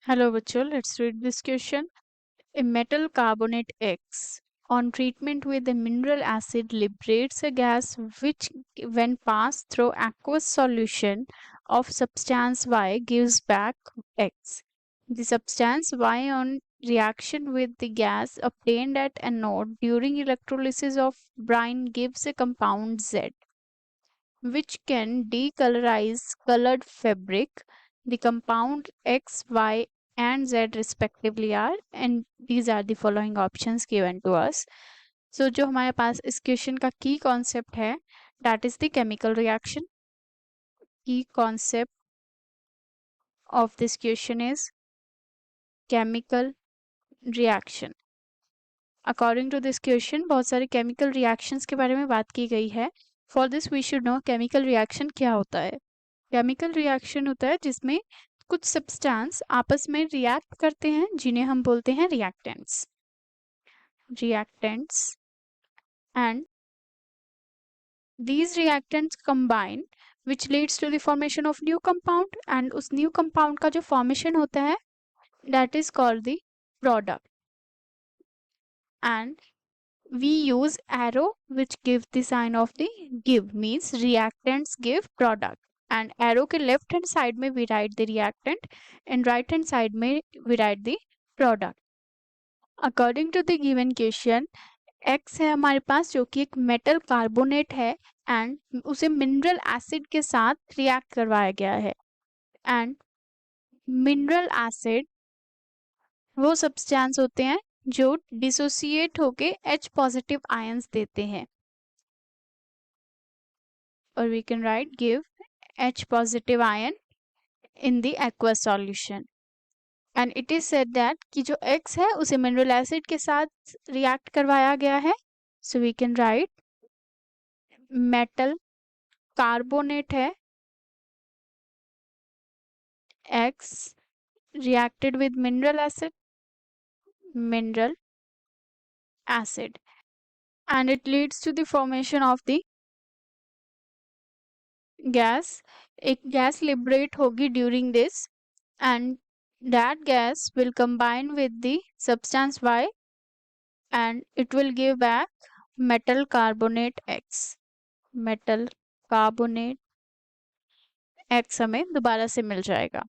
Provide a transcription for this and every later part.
Hello, bachcho. Let's read this question. A metal carbonate X on treatment with a mineral acid liberates a gas which, when passed through aqueous solution of substance Y, gives back X. The substance Y, on reaction with the gas obtained at anode during electrolysis of brine, gives a compound Z, which can decolorize colored fabric. The compound X, Y, and Z respectively are, and these are the following options given to us. So जो हमारे पास इस question का की concept है, that is the chemical reaction. Key concept of this question is chemical reaction. According to this question, बहुत सारे chemical reactions के बारे में बात की गई है. For this we should know chemical reaction क्या होता है. केमिकल रिएक्शन होता है जिसमें कुछ सब्सटेंस आपस में रिएक्ट करते हैं, जिन्हें हम बोलते हैं reactants. And these reactants combine which leads to the formation of new compound, and उस new compound का जो formation होता है that is called the product. And we use arrow which give the sign of the give, means reactants give product, and arrow के left hand side में we write the reactant and right hand side में we write the product. According to the given question, X है हमारे पास जो कि एक metal carbonate है and उसे मिनरल एसिड के साथ रिएक्ट करवाया गया है. एंड मिनरल एसिड वो सब्सटेंस होते हैं जो डिसोसिएट होके H पॉजिटिव आयंस देते हैं, और we can write give H positive ion in the aqueous solution. And it is said that कि जो X है उसे मिनरल एसिड के साथ रिएक्ट करवाया गया है. So we can write metal carbonate है X reacted with mineral acid, and it leads to the formation of the gas. एक gas liberate होगी during this, and that gas will combine with the substance Y and it will give back metal carbonate X. metal carbonate X हमें दोबारा से मिल जाएगा.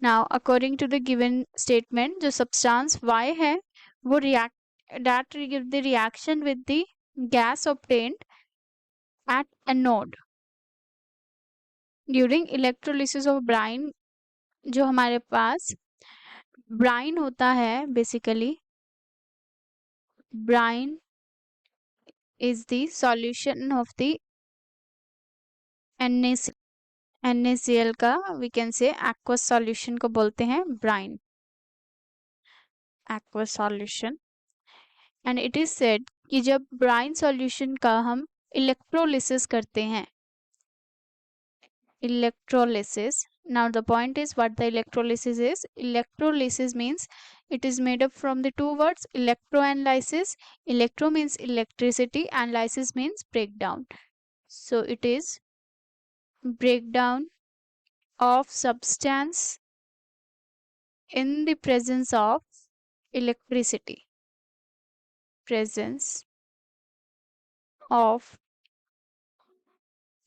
Now according to the given statement, जो substance Y है वो that will give the reaction with the gas obtained at anode during electrolysis of brine. जो हमारे पास brine होता है, basically brine is the solution of the NaCl का we can say aqueous solution को बोलते हैं brine, aqueous solution. And it is said कि जब brine solution का हम electrolysis करते हैं, electrolysis. Now the point is what the electrolysis is. Electrolysis means it is made up from the two words electro and lysis. Electro means electricity and lysis means breakdown. So it is breakdown of substance in the presence of electricity. Presence of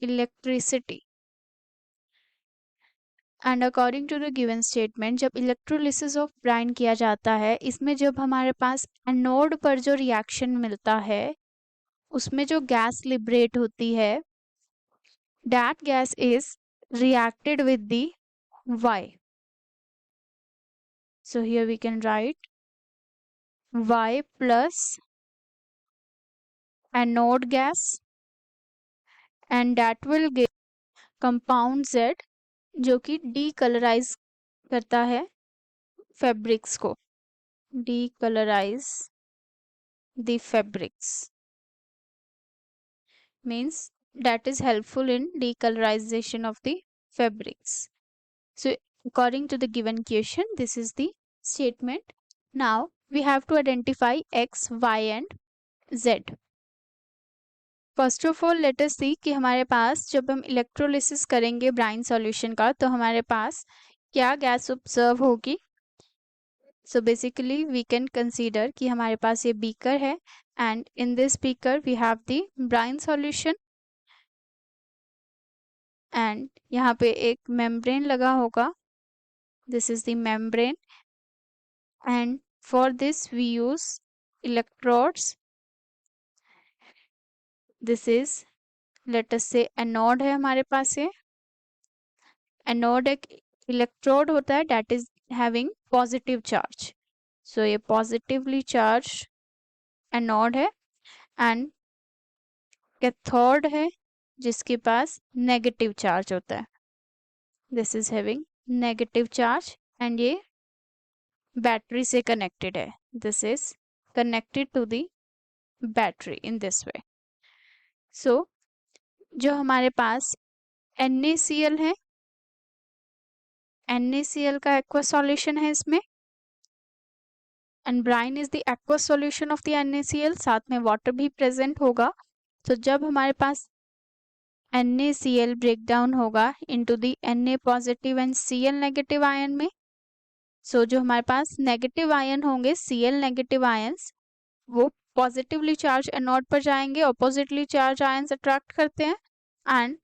electricity. And according to the given statement, जब electrolysis of brine किया जाता है, इसमें जब हमारे पास anode पर जो reaction मिलता है उसमें जो गैस लिबरेट होती है, that gas is reacted with the Y. So here we can write Y plus anode gas, and that will give compound Z जो कि डीकलराइज करता है फैब्रिक्स को, decolourise the fabrics means that is helpful in decolorization of the fabrics. So according to the given question, this is the statement. Now we have to identify X, Y and Z. First of all let us see कि हमारे पास जब हम electrolysis करेंगे brine solution का तो हमारे पास क्या gas observe होगी. So basically we can consider कि हमारे पास ये beaker है and in this beaker we have the brine solution and यहाँ पे एक membrane लगा होगा. This is the membrane and for this we use electrodes. This is, let us say, anode है हमारे पास ये. Anode एक electrode होता है that is having positive charge. So ये positively charged anode है and cathode है जिसके पास negative charge होता है. This is having negative charge and ये battery से connected है. This is connected to the battery in this way. So जो हमारे पास NaCl है, NaCl का aqueous solution है इसमें and brine is the aqueous solution of the NaCl, साथ में water भी present होगा. तो जब हमारे पास NaCl breakdown होगा into the Na positive and Cl negative ion में, so जो हमारे पास negative ion होंगे Cl negative ions वो positively charged anode पर जाएंगे, oppositely charged ions attract करते हैं and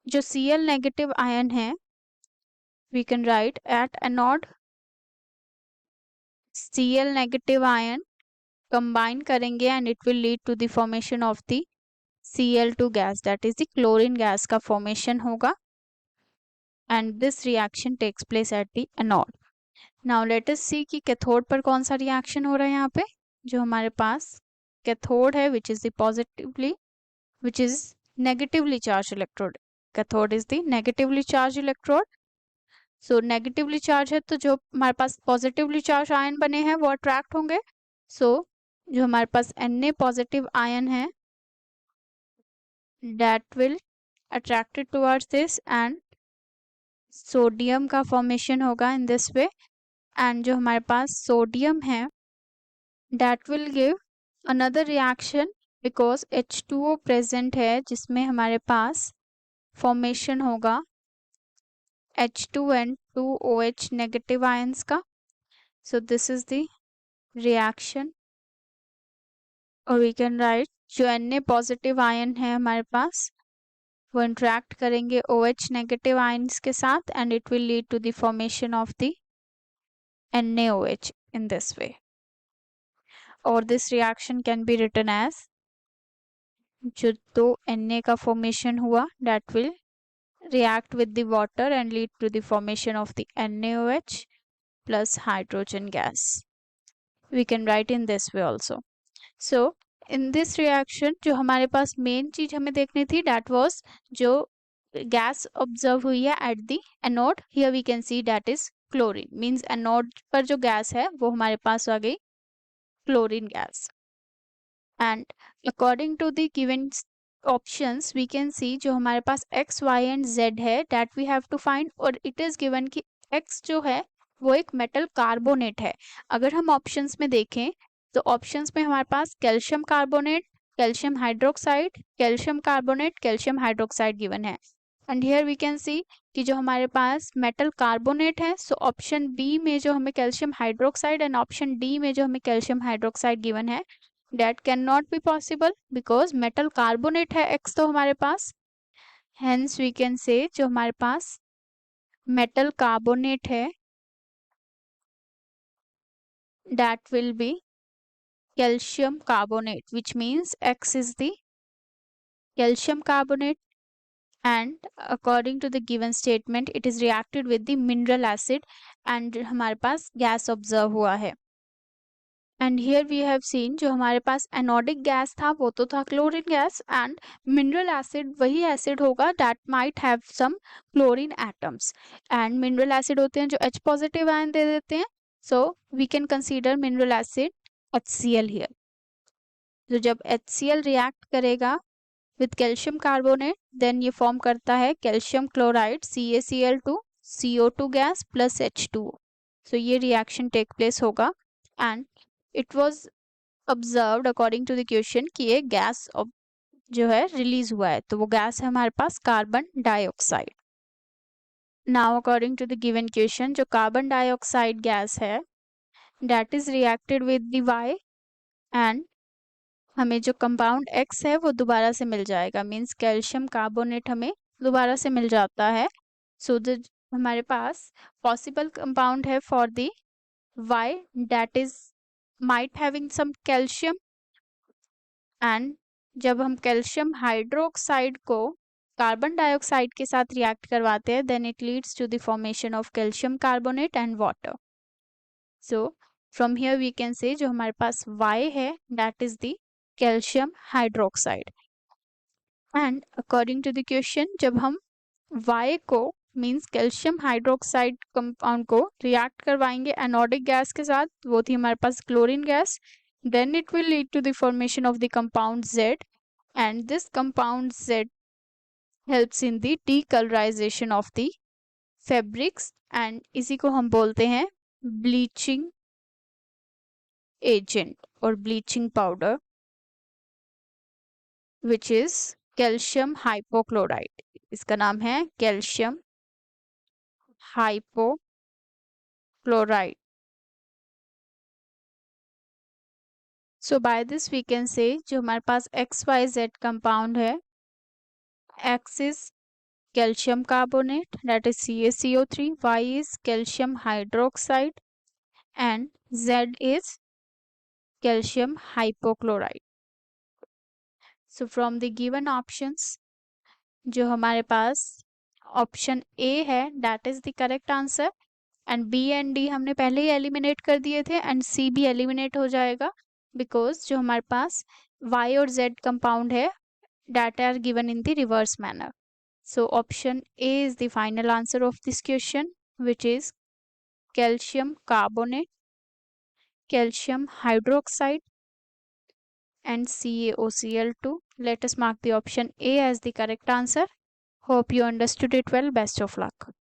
जो Cl negative ion है we can write at anode Cl negative ion combine करेंगे and it will lead to the formation of the Cl2 gas, that is the chlorine gas का formation होगा and this reaction takes place at the anode. Now let us see कि cathode पर कौन सा reaction हो रहा है यहाँ पे. जो हमारे पास cathode है which is negatively charged electrode. Cathode is the negatively charged electrode. So negatively charged है तो जो हमारे पास positively charged ion बने हैं वो attract होंगे. So जो हमारे पास Na positive ion है that will attracted towards this and sodium का formation होगा in this way and जो हमारे पास sodium है that will give another reaction because H2O present है जिसमें हमारे पास formation होगा H2 and 2OH negative ions का. So this is the reaction or we can write जो Na positive ion है हमारे पास वो interact करेंगे OH negative ions के साथ and it will lead to the formation of the NaOH in this way. Or this reaction can be written as जो दो Na का formation हुआ that will react with the water and lead to the formation of the NaOH plus hydrogen gas. We can write in this way also. So in this reaction जो हमारे पास main चीज हमें देखनी थी that was जो gas observe हुई है at the anode. Here we can see that is chlorine, means anode पर जो gas है वो हमारे पास आ गई chlorine gas. And according to the given options we can see जो हमारे पास x, y and z है that we have to find और it is given कि x जो है वो एक मेटल कार्बोनेट है. अगर हम ऑप्शंस में देखें तो ऑप्शंस में हमारे पास calcium carbonate, calcium hydroxide, calcium carbonate, calcium hydroxide given है. And here we can see कि जो हमारे पास मेटल कार्बोनेट है सो ऑप्शन बी में जो हमें calcium hydroxide and option D में जो हमें कैल्शियम हाइड्रोक्साइड गिवन है that cannot be possible because metal carbonate है X तो हमारे पास. Hence we can say जो हमारे पास metal carbonate है that will be calcium carbonate, which means X is the calcium carbonate and according to the given statement it is reacted with the mineral acid and हमारे पास gas observe हुआ है. And here we have seen जो हमारे पास anodic gas था वो तो था chlorine gas and mineral acid वही एसिड होगा that might have some chlorine atoms and mineral acid होते हैं जो H पॉजिटिव आयन दे देते हैं. So we can consider mineral acid HCl here. तो जब HCl रिएक्ट करेगा विथ कैल्शियम कार्बोनेट देन ये फॉर्म करता है calcium chloride CaCl2 CO2 gas plus H2O. सो ये रिएक्शन टेक प्लेस होगा and it was observed according to the question कि ये गैस जो है रिलीज हुआ है तो वो गैस है हमारे पास carbon dioxide. Now according to the given question, जो कार्बन डाइऑक्साइड गैस है that is reacted with the Y and हमें जो कंपाउंड X है वो दोबारा से मिल जाएगा, मीन्स कैल्शियम कार्बोनेट हमें दोबारा से मिल जाता है. सो हमारे पास पॉसिबल कंपाउंड है for the Y that is might having some calcium, and जब हम कैल्शियम हाइड्रोक्साइड को कार्बन डाइऑक्साइड के साथ रिएक्ट करवाते हैं then it leads to the formation of calcium carbonate and water. So from here we can say जो हमारे पास Y है that is the calcium hydroxide. And according to the question, जब हम Y को मीन्स कैल्शियम हाइड्रोक्साइड कंपाउंड को react करवाएंगे anodic gas के साथ, वो थी हमारे पास chlorine gas, then it will lead to the formation of the compound Z, and this compound Z helps in the decolorization of the fabrics, and इसी को हम बोलते हैं bleaching agent or bleaching powder, which is calcium hypochlorite. इसका नाम है calcium hypochlorite. So by this we can say जो हमारे पास XYZ compound है, X is calcium carbonate that is CaCO3, Y is calcium hydroxide and Z is calcium hypochlorite. So from the given options जो हमारे पास option A है that is the correct answer, and B and D हमने पहले ही eliminate कर दिए थे and C भी eliminate हो जाएगा बिकॉज जो हमारे पास Y और Z कंपाउंड है that are given in the reverse manner. So option A is the final answer of this question, which is calcium carbonate, calcium hydroxide and CaOCl2. Let us mark the option A as the correct answer. Hope you understood it well. Best of luck.